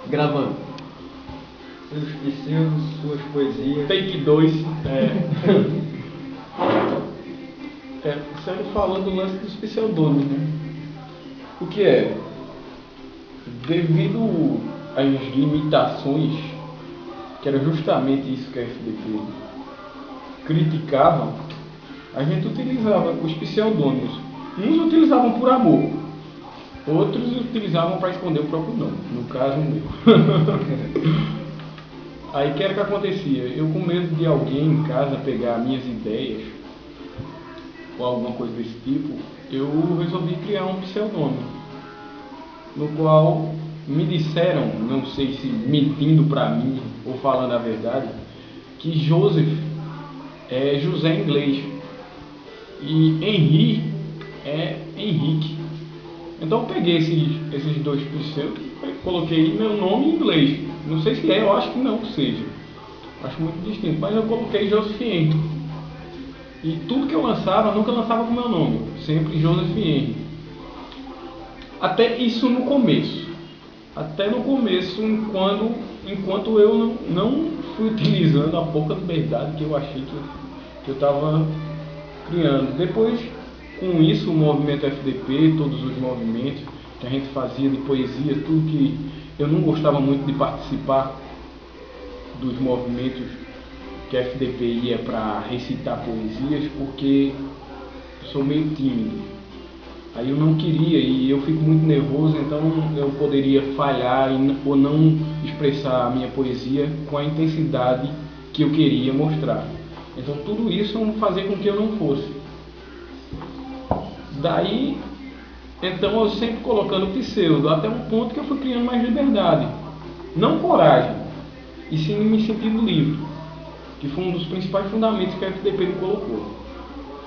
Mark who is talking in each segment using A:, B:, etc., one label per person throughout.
A: Gravando.
B: Seus pseudos, suas poesias.
C: Take 2. Sério, falando do lance dos pseudônimos, né? O que é? Devido às limitações, que era justamente isso que a FDP criticava, a gente utilizava os pseudônimos. Uns utilizavam por amor, outros utilizavam para esconder o próprio nome, no caso o meu. Aí o que era que acontecia? Eu, com medo de alguém em casa pegar minhas ideias ou alguma coisa desse tipo, eu resolvi criar um pseudônimo, no qual me disseram, não sei se mentindo para mim ou falando a verdade, que Joseph é José em inglês e Henri é Henrique. Então eu peguei esses dois pseudos e coloquei meu nome em inglês. Não sei se é, eu acho que não seja. Acho muito distinto, mas eu coloquei Joseph Henry. E tudo que eu lançava, nunca lançava com meu nome, sempre Joseph Henry. Até isso no começo. Até no começo, enquanto eu não fui utilizando a pouca liberdade que eu achei que eu estava criando. Depois, com isso, o movimento FDP, todos os movimentos que a gente fazia de poesia, tudo que eu não gostava muito de participar dos movimentos que a FDP ia para recitar poesias, porque eu sou meio tímido. Aí eu não queria e eu fico muito nervoso, então eu poderia falhar ou não expressar a minha poesia com a intensidade que eu queria mostrar. Então tudo isso fazia com que eu não fosse. Daí, então eu sempre colocando pseudo, até um ponto que eu fui criando mais liberdade. Não coragem, e sim me sentindo livre, que foi um dos principais fundamentos que a FDP me colocou.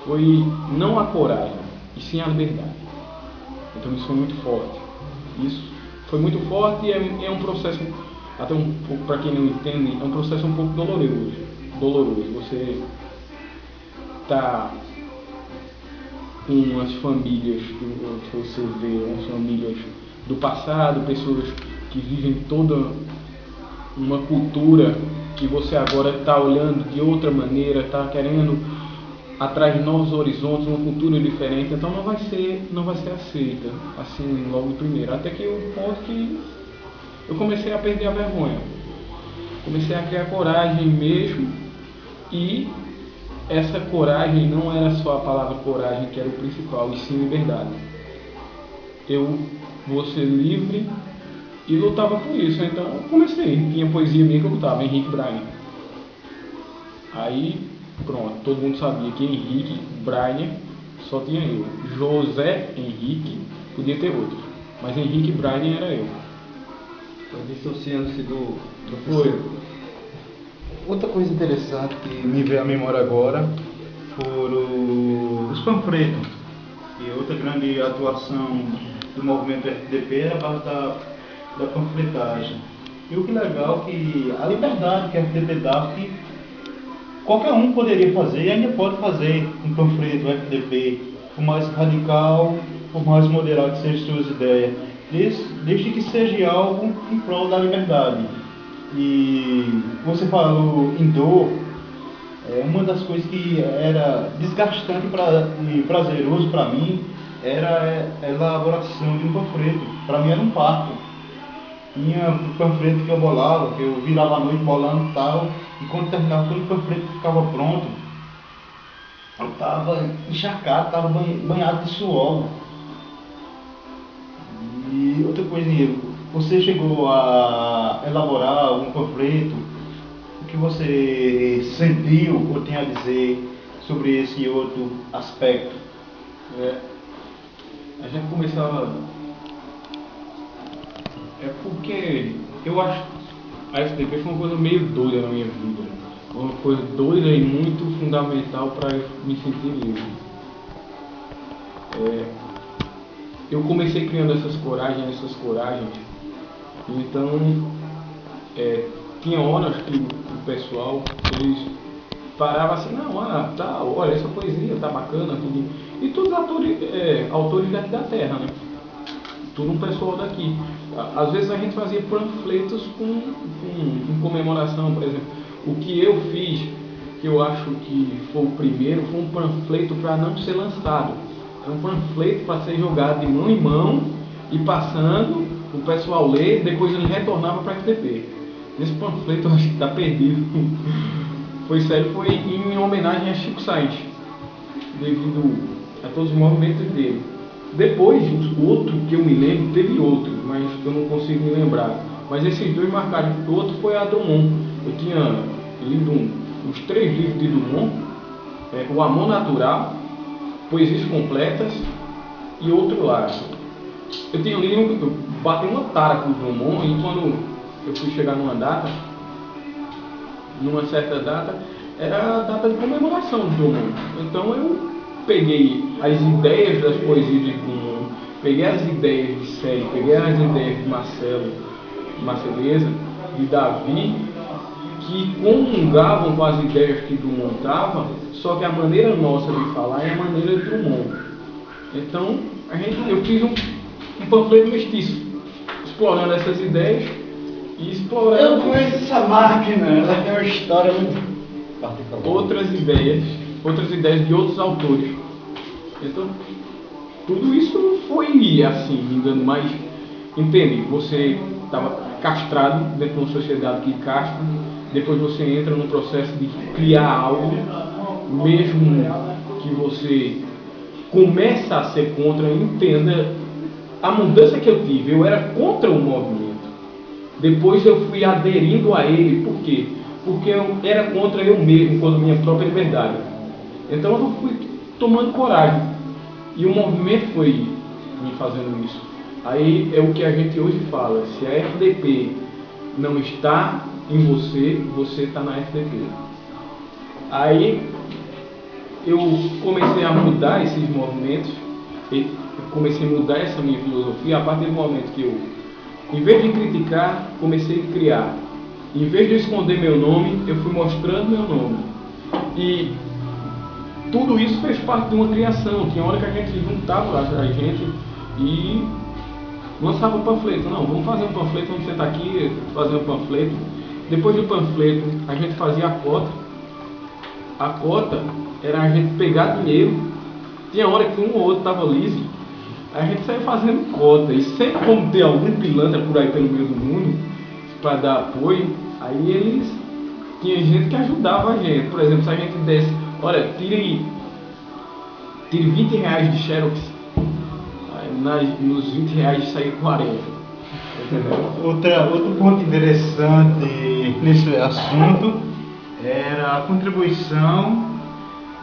C: Foi não a coragem, e sim a liberdade. Então isso foi muito forte. Isso foi muito forte e é um processo, até um pouco, para quem não entende, é um processo um pouco doloroso. Você está com umas famílias que você vê, umas famílias do passado, pessoas que vivem toda uma cultura que você agora está olhando de outra maneira, está querendo atrás de novos horizontes, uma cultura diferente, então não vai ser aceita assim logo de primeiro. Até que o ponto que eu comecei a perder a vergonha, comecei a criar coragem mesmo, e essa coragem não era só a palavra coragem que era o principal, e sim liberdade. Eu vou ser livre e lutava por isso, então eu comecei, tinha poesia minha que eu lutava, Henrique Braine. Aí pronto, todo mundo sabia que Henrique Braine só tinha eu. José Henrique podia ter outro, mas Henrique Braine era eu.
B: Então, dissociando-se do
C: Foi.
D: Outra coisa interessante que me veio à memória agora foram os panfletos. E outra grande atuação do movimento FDP era a base da panfletagem. E o que legal que a liberdade que a FDP dava, que qualquer um poderia fazer e ainda pode fazer um panfleto FDP, por mais radical, por mais moderado que sejam suas ideias, desde que seja algo em prol da liberdade. E você falou em dor, uma das coisas que era desgastante e prazeroso para mim era a elaboração de um panfleto. Para mim era um parto. Tinha um panfleto que eu bolava, que eu virava a noite bolando e tal, e quando terminava todo o panfleto ficava pronto, eu estava encharcado, estava banhado de suor. E outra coisa, você chegou a elaborar algum panfleto? O que você sentiu ou tem a dizer sobre esse outro aspecto?
C: A gente começava... porque eu acho que a FDP foi uma coisa meio doida na minha vida. Uma coisa doida e muito fundamental para me sentir livre. Eu comecei criando essas coragens, então tinha horas que o pessoal, eles paravam assim, não, tá, olha, essa poesia tá bacana, tudo. E todos autores daqui da terra, né? tudo um pessoal daqui. Às vezes a gente fazia panfletos em comemoração, por exemplo. O que eu fiz, que eu acho que foi o primeiro, foi um panfleto para não ser lançado. Era um panfleto para ser jogado de mão em mão e passando, o pessoal lê, depois ele retornava para a FDP. Esse panfleto eu acho que está perdido. Foi em homenagem a Chico Sainz, devido a todos os movimentos dele. Depois, outro que eu me lembro, teve outro, mas eu não consigo me lembrar. Mas esses dois marcaram. O outro foi a Drummond. Eu tinha lido uns 3 livros de Drummond, O Amor Natural, Poesias Completas e outro lá. Eu tinha lido, eu bati uma tara com o Drummond, e quando eu fui chegar numa certa data, era a data de comemoração do Drummond. Então eu peguei as ideias das poesias de Drummond, peguei as ideias de Célio, peguei as ideias de Marceleza, de Davi, que comungavam com as ideias que Drummond estava, só que a maneira nossa de falar é a maneira de Drummond. Então eu fiz um panfleto mestiço, explorando essas ideias e explorando...
B: Eu conheço essa máquina, ela tem uma história muito particular.
C: Outras ideias de outros autores. Então, tudo isso foi assim, me dando mais... Entende? Você estava castrado dentro de uma sociedade que castra, depois você entra num processo de criar algo, mesmo que você começa a ser contra, entenda a mudança que eu tive. Eu era contra o movimento. Depois eu fui aderindo a ele. Por quê? Porque eu era contra eu mesmo, contra a minha própria liberdade. Então eu fui tomando coragem. E o movimento foi me fazendo isso. Aí é o que a gente hoje fala. Se a FDP não está em você, você está na FDP. Aí eu comecei a mudar esses movimentos. Eu comecei a mudar essa minha filosofia a partir do momento que eu, em vez de criticar, comecei a criar. Em vez de esconder meu nome, eu fui mostrando meu nome. E tudo isso fez parte de uma criação. Tinha hora que a gente juntava a gente e lançava um panfleto. Não, vamos fazer um panfleto, vamos sentar aqui, fazer um panfleto. Depois do panfleto, a gente fazia a cota. A cota era a gente pegar dinheiro. Tinha hora que um ou outro estava liso. Aí a gente saía fazendo cota. E sempre como ter algum pilantra por aí pelo meio do mundo para dar apoio, aí tinha gente que ajudava a gente. Por exemplo, se a gente desse, olha, tire 20 reais de Xerox, aí nos 20 reais saía 40. Entendeu?
D: Outro ponto interessante nesse assunto era a contribuição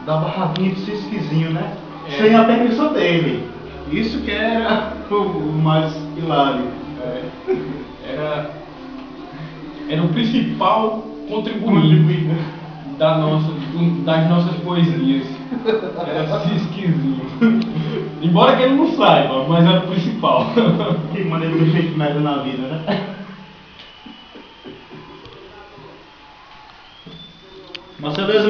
D: da barraquinha de Cisquezinho, né? Sem a permissão dele. Isso que era o mais hilário.
C: Era o principal contribuinte das nossas poesias. Era Cisquezinho. Embora que ele não saiba, mas era o principal.
D: Que maneira de ter feito merda na vida, né? Marceleza,